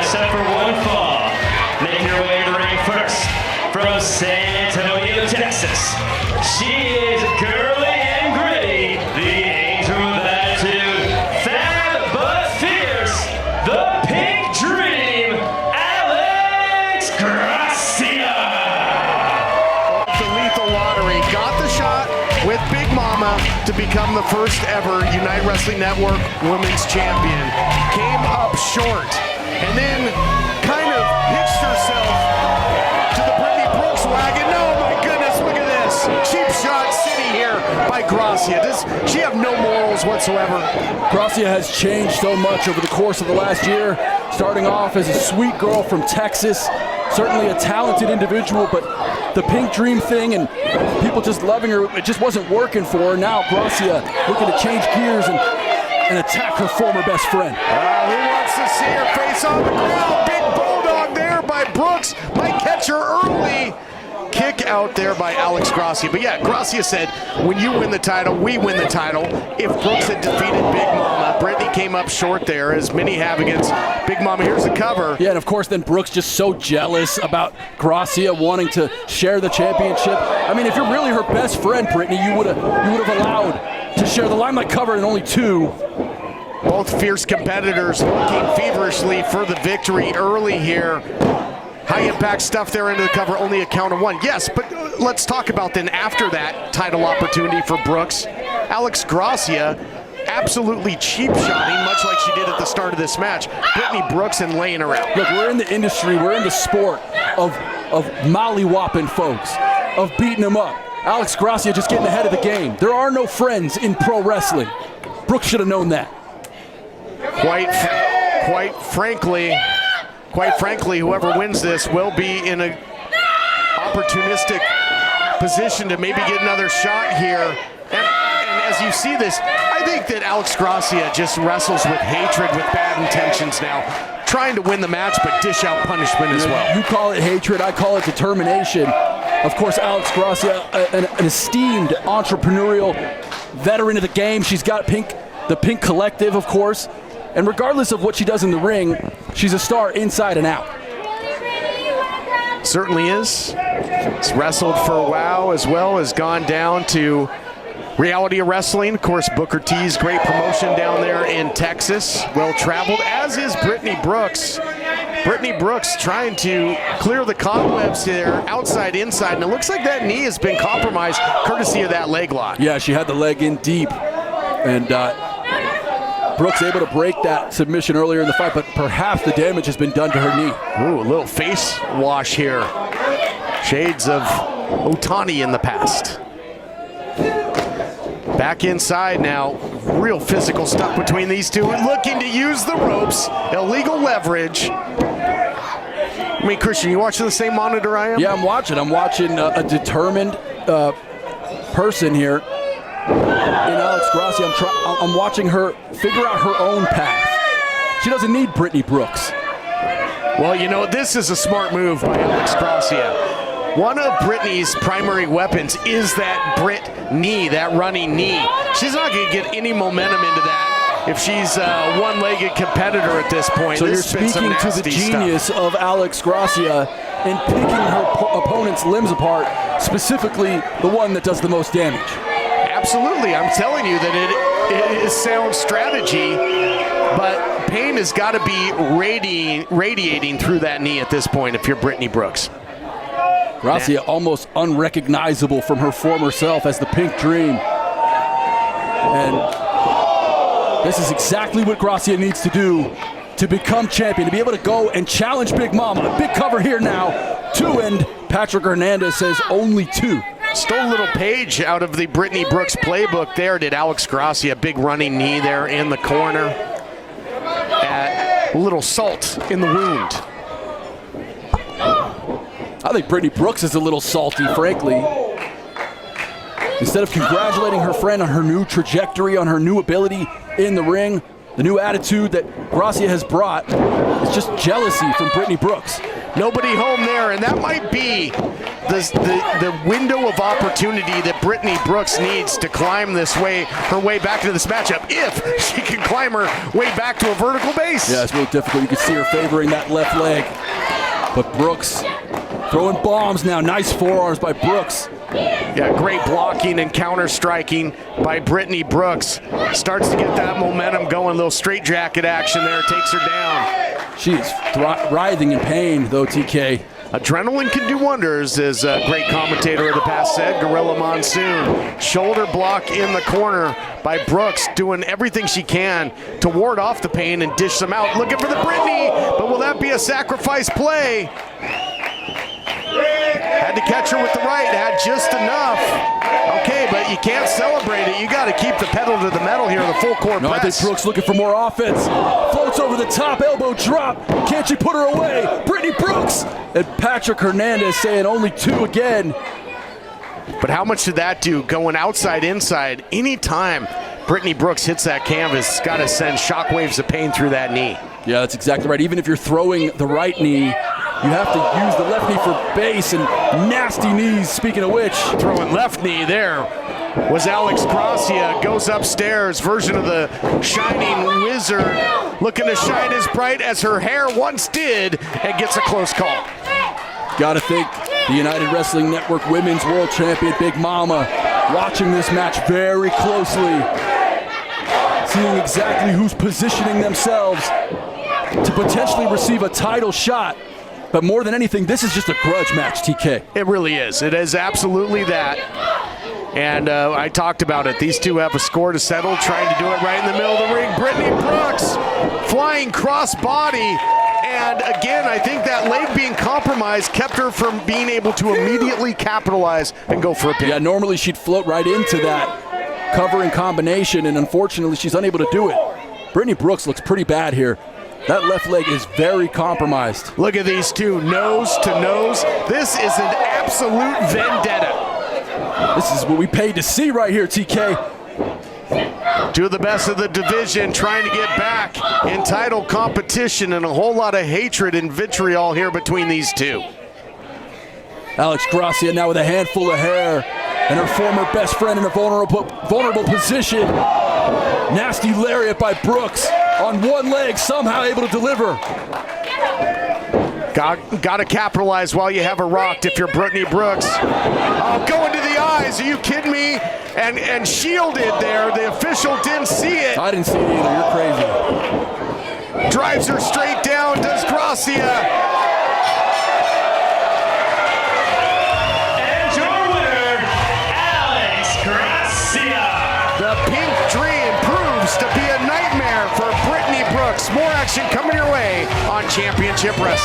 except for one fall. Making her way to the ring first, from San Antonio, Texas. She is girly and gritty, the angel of attitude, fab but fierce, the pink dream, Alex Gracia. The lethal lottery got the shot with Big Mama to become the first ever United Wrestling Network Women's Champion. Came up short and then kind of hitched herself to the Brittnie Brooks wagon. Oh my goodness, look at this. Cheap shot city here by Gracia. Does she have no morals whatsoever? Gracia has changed so much over the course of the last year, starting off as a sweet girl from Texas, certainly a talented individual, but the pink dream thing and people just loving her, it just wasn't working for her. Now Gracia looking to change gears and attack her former best friend. Who wants to see her face on the ground? Big bulldog there by Brooks. Might catch her early. Kick out there by Alex Gracia. But yeah, Gracia said, when you win the title, we win the title. If Brooks had defeated Big Mama, Brittnie came up short there, as many have against Big Mama. Here's the cover. Yeah, and of course then Brooks just so jealous about Gracia wanting to share the championship. I mean, if you're really her best friend, Brittnie, you would have allowed to share the limelight cover in only two. Both fierce competitors looking feverishly for the victory early here. High impact stuff there into the cover, only a count of one. Yes, but let's talk about then after that title opportunity for Brooks. Alex Gracia absolutely cheap shotting, much like she did at the start of this match. Brittnie Brooks and laying her out. Look, we're in the industry, we're in the sport of molly-whopping folks, of beating them up. Alex Gracia just getting ahead of the game. There are no friends in pro wrestling. Brooks should have known that. Quite frankly, whoever wins this will be in an opportunistic position to maybe get another shot here. And as you see this, I think that Alex Gracia just wrestles with hatred, with bad intentions now, trying to win the match but dish out punishment as well. You call it hatred, I call it determination. Of course, Alex Gracia, an esteemed entrepreneurial veteran of the game. She's got the Pink Collective, of course. And regardless of what she does in the ring, she's a star inside and out. Certainly is. It's wrestled for a while, as well as gone down to Reality of Wrestling. Of course, Booker T's great promotion down there in Texas. Well-traveled, as is Brittnie Brooks. Brittnie Brooks trying to clear the cobwebs there, outside, inside. And it looks like that knee has been compromised, courtesy of that leg lock. Yeah, she had the leg in deep. And Brooks able to break that submission earlier in the fight, but perhaps the damage has been done to her knee. Ooh, a little face wash here. Shades of Otani in the past. Back inside now. Real physical stuff between these two. Looking to use the ropes. Illegal leverage. I mean, Christian, you watching the same monitor I am? Yeah, I'm watching. I'm watching a determined person here. In Alex Gracia, I'm watching her figure out her own path. She doesn't need Brittnie Brooks. Well, you know, this is a smart move by Alex Gracia. One of Brittnie's primary weapons is that Brit knee, that running knee. She's not going to get any momentum into that if she's a one-legged competitor at this point. So you're speaking to the genius of Alex Gracia in picking her opponent's limbs apart, specifically the one that does the most damage. Absolutely, I'm telling you that it is sound strategy, but pain has got to be radiating through that knee at this point if you're Brittnie Brooks. Gracia almost unrecognizable from her former self as the Pink Dream. And this is exactly what Gracia needs to do to become champion, to be able to go and challenge Big Mama. Big cover here now. 2 and Patrick Hernandez says only 2. Stole a little page out of the Brittnie Brooks playbook there, did Alex Gracia. Big running knee there in the corner. A little salt in the wound. I think Brittnie Brooks is a little salty, frankly. Instead of congratulating her friend on her new trajectory, on her new ability in the ring, the new attitude that Gracia has brought, it's just jealousy from Brittnie Brooks. Nobody home there, and that might be the window of opportunity that Brittnie Brooks needs to climb her way back into this matchup, if she can climb her way back to a vertical base. Yeah, it's really difficult. You can see her favoring that left leg. But Brooks throwing bombs now. Nice forearms by Brooks. Yeah, great blocking and counter striking by Brittnie Brooks. Starts to get that momentum going. A little straight jacket action there, takes her down. She's writhing in pain, though, TK. Adrenaline can do wonders, as a great commentator of the past said, Gorilla Monsoon. Shoulder block in the corner by Brooks, doing everything she can to ward off the pain and dish them out. Looking for the Brittnie, but will that be a sacrifice play? Had to catch her with the right, had just enough. Okay, but you can't celebrate it. You got to keep the pedal to the metal here, the full court No, press. I think Brooks looking for more offense. Floats over the top, elbow drop. Can't she put her away? Brittnie Brooks! And Patrick Hernandez saying only 2 again. But how much did that do? Going outside, inside, anytime Brittnie Brooks hits that canvas, it's got to send shockwaves of pain through that knee. Yeah, that's exactly right. Even if you're throwing the right knee, you have to use the left knee for base, and nasty knees, speaking of which. Throwing left knee there was Alex Gracia. Goes upstairs, version of the Shining Wizard, looking to shine as bright as her hair once did, and gets a close call. Gotta thank the United Wrestling Network Women's World Champion Big Mama, watching this match very closely, seeing exactly who's positioning themselves to potentially receive a title shot. But more than anything, this is just a grudge match, TK. It really is. It is absolutely that. And I talked about it. These two have a score to settle, trying to do it right in the middle of the ring. Brittnie Brooks flying cross body. And again, I think that leg being compromised kept her from being able to immediately capitalize and go for a pin. Yeah, normally she'd float right into that covering combination, and unfortunately she's unable to do it. Brittnie Brooks looks pretty bad here. That left leg is very compromised. Look at these two, nose to nose. This is an absolute vendetta. This is what we paid to see right here, TK. Two of the best of the division trying to get back in title competition, and a whole lot of hatred and vitriol here between these two. Alex Gracia now with a handful of hair, and her former best friend in a vulnerable position. Nasty lariat by Brooks on one leg, somehow able to deliver. Got to capitalize while you have her rocked if you're Brittnie Brooks. Oh, going to the eyes, are you kidding me? And shielded there, the official didn't see it. I didn't see it either, you're crazy. Drives her straight down, does Gracia. The pink dream proves to be a nightmare for Brittnie Brooks. More action coming your way on Championship Wrestling.